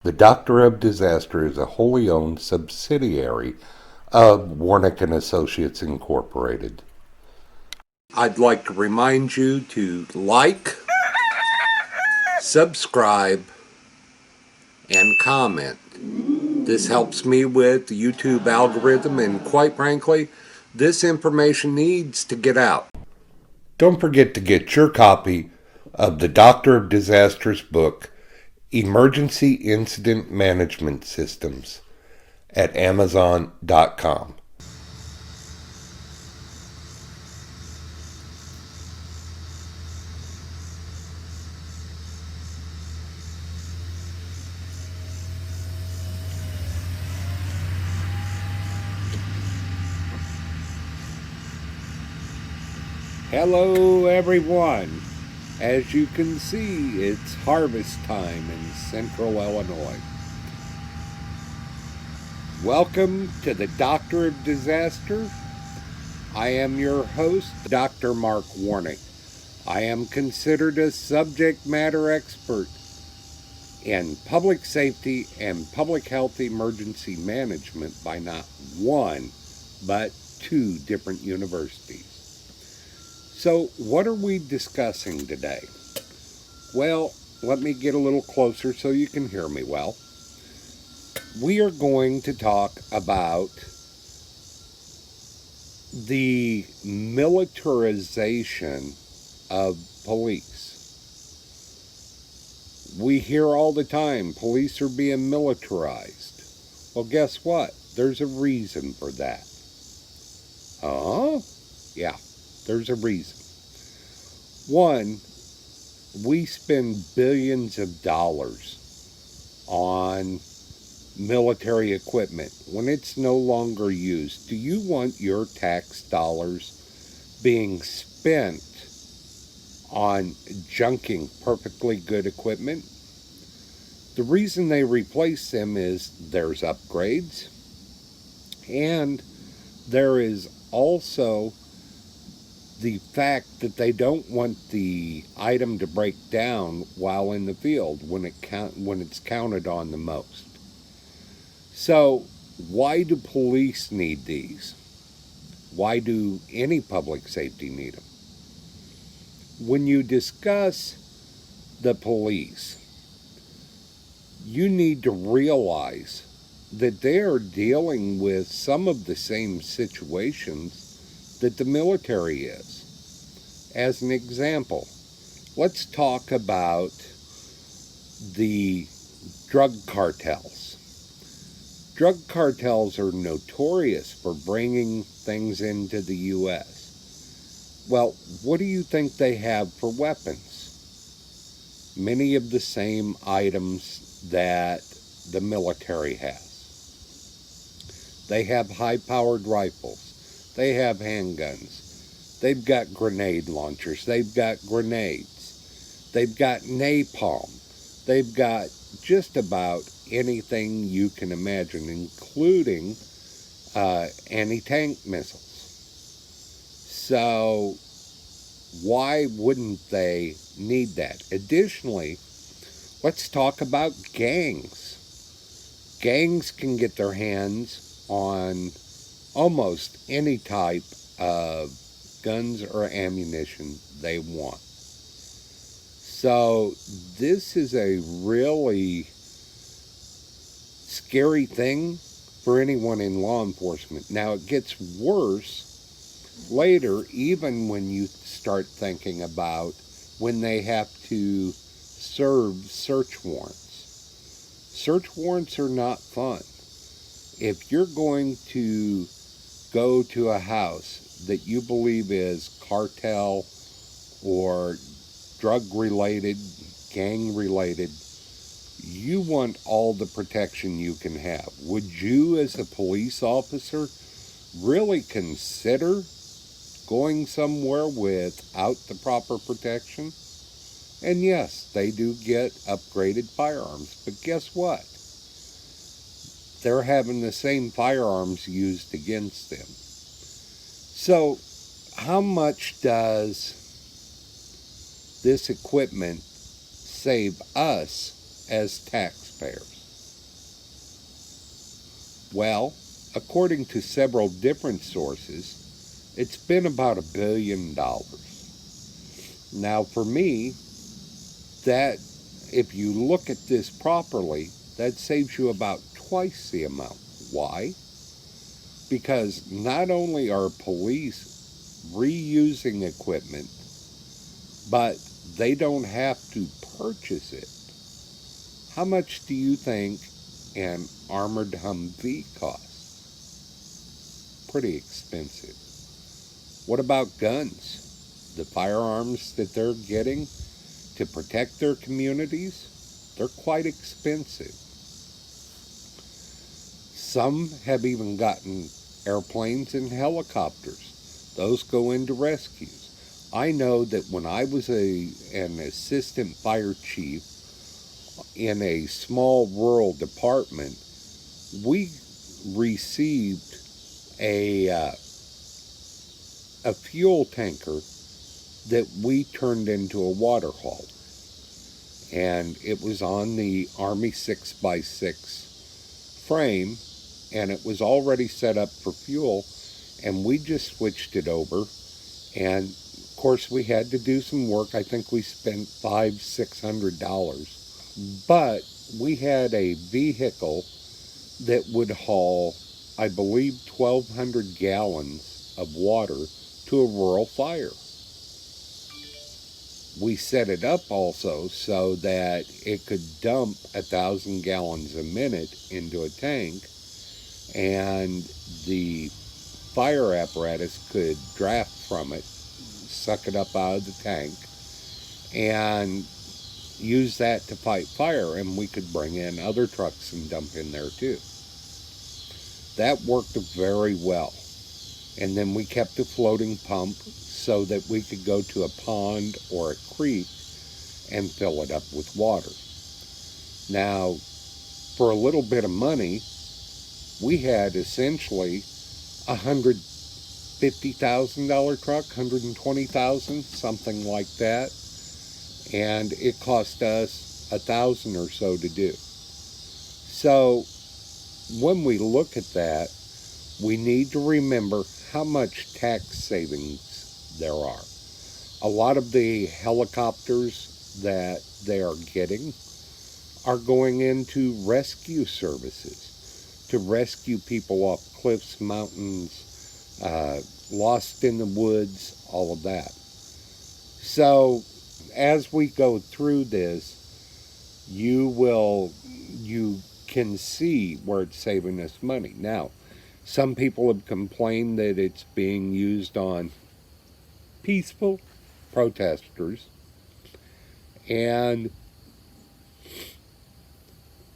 The Doctor of Disaster is a wholly owned subsidiary of Warnick and Associates Incorporated. I'd like to remind you to like, subscribe, and comment. This helps me with the YouTube algorithm, and quite frankly, this information needs to get out. Don't forget to get your copy of the Doctor of Disaster's book, Emergency Incident Management Systems, at Amazon.com. Hello everyone. As you can see, it's harvest time in central Illinois. Welcome to the Doctor of Disaster. I am your host, Dr. Mark Warnick. I am considered a subject matter expert in public safety and public health emergency management by not one, but two different universities. So, what are we discussing today? Well, let me get a little closer so you can hear me well. We are going to talk about the militarization of police. We hear all the time, police are being militarized. Well, guess what? There's a reason for that. Yeah, there's a reason. One, we spend billions of dollars on military equipment when it's no longer used. Do you want your tax dollars being spent on junking perfectly good equipment? The reason they replace them is there's upgrades, and there is also the fact that they don't want the item to break down while in the field when it's counted on the most. So, why do police need these? Why do any public safety need them? When you discuss the police, you need to realize that they are dealing with some of the same situations that the military is. As an example, let's talk about the drug cartels. Drug cartels are notorious for bringing things into the U.S. Well, what do you think they have for weapons? Many of the same items that the military has. They have high-powered rifles. They have handguns. They've got grenade launchers. They've got grenades. They've got napalm. They've got just about anything you can imagine, including anti-tank missiles. So why wouldn't they need that? Additionally, let's talk about gangs. Gangs can get their hands on almost any type of guns or ammunition they want. So this is a really scary thing for anyone in law enforcement. Now it gets worse later, even when you start thinking about when they have to serve search warrants. Search warrants are not fun. If you're going to go to a house that you believe is cartel or drug-related, gang-related, you want all the protection you can have. Would you, as a police officer, really consider going somewhere without the proper protection? And yes, they do get upgraded firearms, but guess what? They're having the same firearms used against them. So, how much does this equipment save us as taxpayers? Well, according to several different sources, it's been about $1 billion. Now, for me, that if you look at this properly, that saves you about twice the amount. Why? Because not only are police reusing equipment, but they don't have to purchase it. How much do you think an armored Humvee costs? Pretty expensive. What about guns? The firearms that they're getting to protect their communities, they're quite expensive. Some have even gotten airplanes and helicopters. Those go into rescues. I know that when I was an assistant fire chief in a small rural department, we received a fuel tanker that we turned into a water haul. And it was on the Army 6x6 frame, and it was already set up for fuel, and we just switched it over. And of course we had to do some work. I think we spent $500-600, but we had a vehicle that would haul, I believe, 1,200 gallons of water to a rural fire. We set it up also so that it could dump 1,000 gallons a minute into a tank, and the fire apparatus could draft from it, suck it up out of the tank, and use that to fight fire, and we could bring in other trucks and dump in there too. That worked very well. And then we kept a floating pump so that we could go to a pond or a creek and fill it up with water. Now, for a little bit of money, we had essentially $150,000 truck, $120,000, something like that, and it cost us $1,000 or so to do. So when we look at that, we need to remember how much tax savings there are. A lot of the helicopters that they are getting are going into rescue services to rescue people off cliffs, mountains, lost in the woods, all of that. So as we go through this, you can see where it's saving us money. Now, some people have complained that it's being used on peaceful protesters, and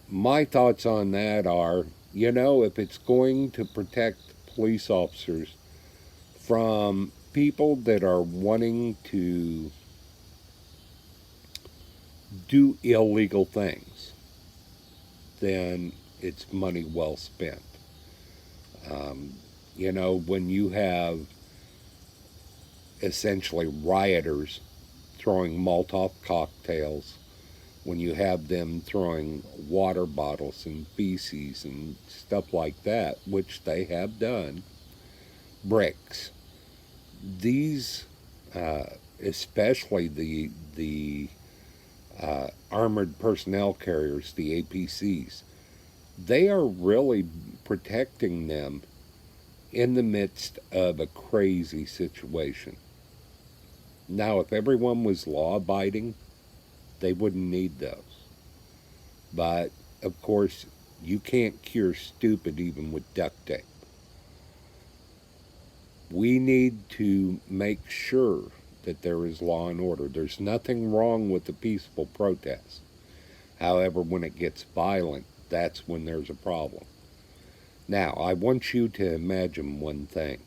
my thoughts on that are, if it's going to protect police officers from people that are wanting to do illegal things, then it's money well spent. When you have essentially rioters throwing Molotov cocktails, when you have them throwing water bottles and feces and stuff like that, which they have done, bricks, these, especially the armored personnel carriers, the APCs, they are really protecting them in the midst of a crazy situation. Now, if everyone was law-abiding, they wouldn't need those. But, of course, you can't cure stupid even with duct tape. We need to make sure that there is law and order. There's nothing wrong with the peaceful protest. However, when it gets violent, that's when there's a problem. Now, I want you to imagine one thing.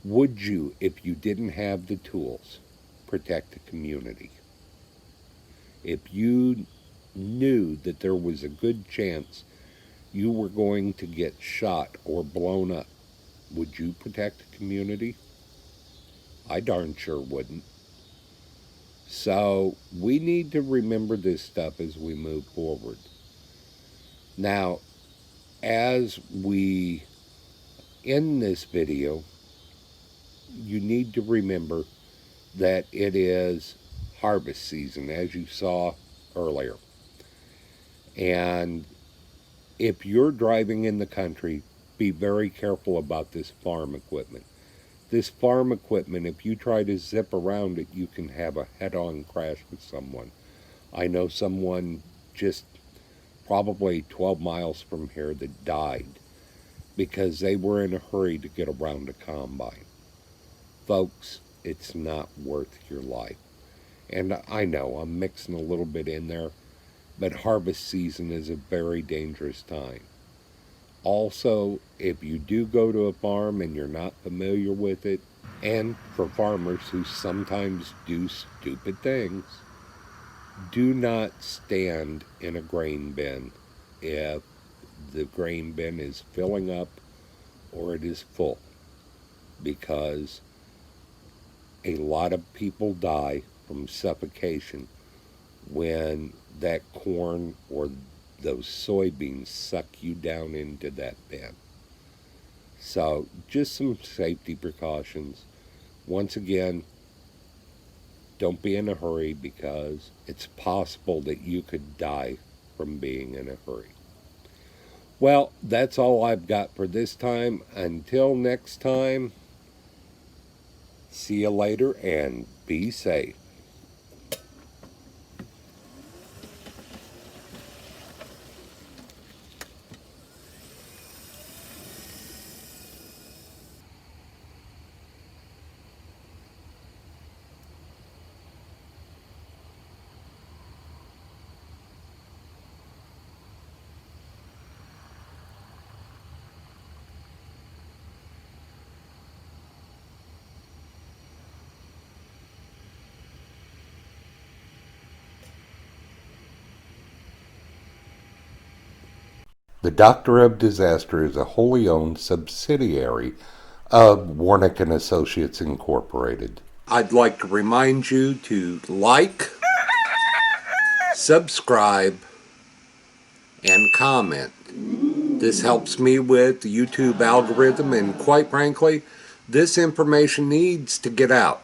Would you, if you didn't have the tools, protect the community? If you knew that there was a good chance you were going to get shot or blown up, would you protect the community? I darn sure wouldn't. So we need to remember this stuff as we move forward. Now, as we end this video, you need to remember that it is harvest season, as you saw earlier. And if you're driving in the country, be very careful about this farm equipment. This farm equipment, if you try to zip around it, you can have a head-on crash with someone. I know someone just probably 12 miles from here that died because they were in a hurry to get around a combine. Folks, it's not worth your life. And I know I'm mixing a little bit in there, but harvest season is a very dangerous time. Also, if you do go to a farm and you're not familiar with it, and for farmers who sometimes do stupid things, do not stand in a grain bin if the grain bin is filling up or it is full, because a lot of people die from suffocation when that corn or those soybeans suck you down into that bin. So just some safety precautions. Once again, don't be in a hurry because it's possible that you could die from being in a hurry. Well, that's all I've got for this time. Until next time, see you later and be safe. The Doctor of Disaster is a wholly owned subsidiary of Warnick and Associates Incorporated. I'd like to remind you to like, subscribe, and comment. This helps me with the YouTube algorithm, and quite frankly, this information needs to get out.